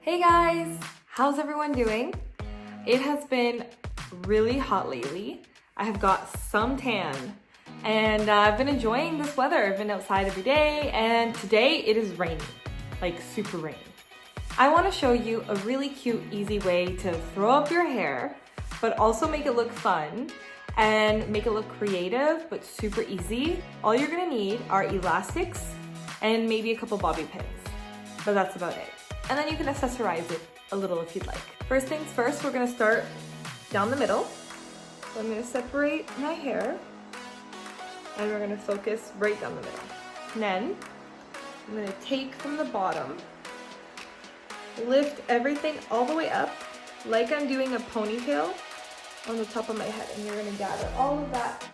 Hey guys, how's everyone doing? It has been really hot lately. I have got some tan and I've been enjoying this weather. I've been outside every day and today it is raining, like super rainy. I want to show you a really cute, easy way to throw up your hair, but also make it look fun and make it look creative, but super easy. All you're gonna need are elastics and maybe a couple bobby pins, but that's about it. And then you can accessorize it a little if you'd like. First things first, we're gonna start down the middle. So I'm gonna separate my hair and we're gonna focus right down the middle. And then I'm gonna take from the bottom, lift everything all the way up like I'm doing a ponytail on the top of my head, and you're gonna gather all of that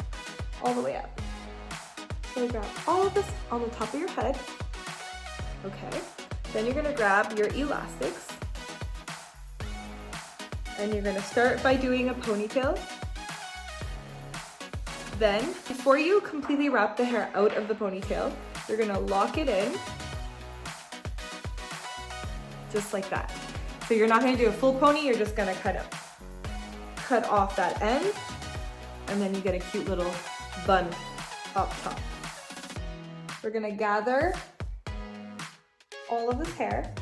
all the way up. So grab all of this on the top of your head. Okay. Then you're gonna grab your elastics and you're gonna start by doing a ponytail. Then, before you completely wrap the hair out of the ponytail, you're gonna lock it in, just like that. So you're not gonna do a full pony, you're just gonna cut off that end, and then you get a cute little bun up top. We're gonna gather all of this hair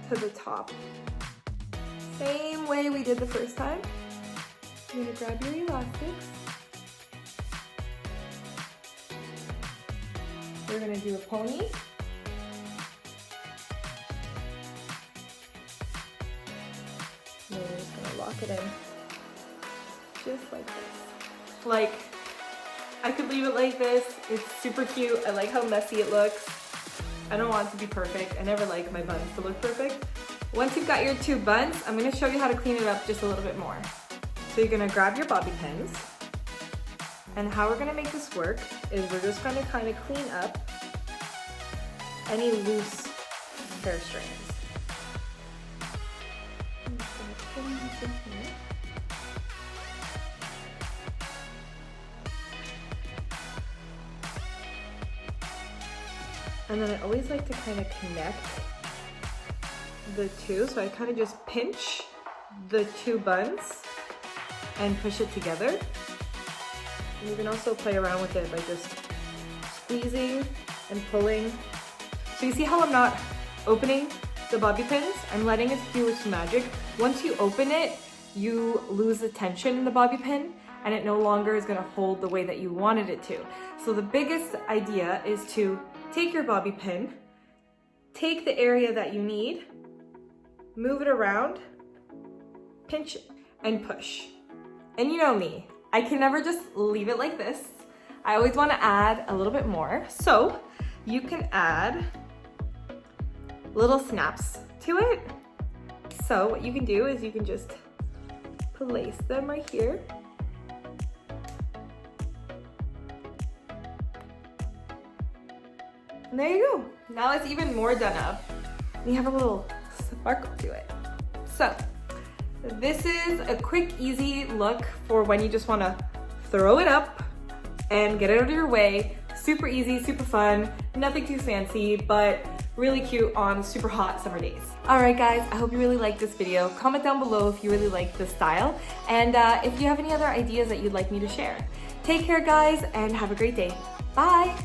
to the top. Same way we did the first time. You're gonna grab your elastics. We're gonna do a pony. And we're just gonna lock it in, just like this. Like, I could leave it like this. It's super cute. I like how messy it looks. I don't want it to be perfect. I never like my buns to look perfect. Once you've got your two buns, I'm gonna show you how to clean it up just a little bit more. So you're gonna grab your bobby pins, and how we're gonna make this work is we're just gonna kind of clean up any loose hair strands. I'm just gonna pin these in here. And then I always like to kind of connect the two. So I kind of just pinch the two buns and push it together. And you can also play around with it by just squeezing and pulling. So you see how I'm not opening the bobby pins? I'm letting it do its magic. Once you open it, you lose the tension in the bobby pin and it no longer is gonna hold the way that you wanted it to. So the biggest idea is to take your bobby pin, take the area that you need, move it around, pinch and push. And you know me, I can never just leave it like this. I always want to add a little bit more. So you can add little snaps to it. So what you can do is you can just place them right here. And there you go. Now it's even more done up. You have a little sparkle to it. So this is a quick, easy look for when you just want to throw it up and get it out of your way. Super easy, super fun, nothing too fancy, but really cute on super hot summer days. All right, guys, I hope you really liked this video. Comment down below if you really like this style, and if you have any other ideas that you'd like me to share. Take care, guys, and have a great day. Bye.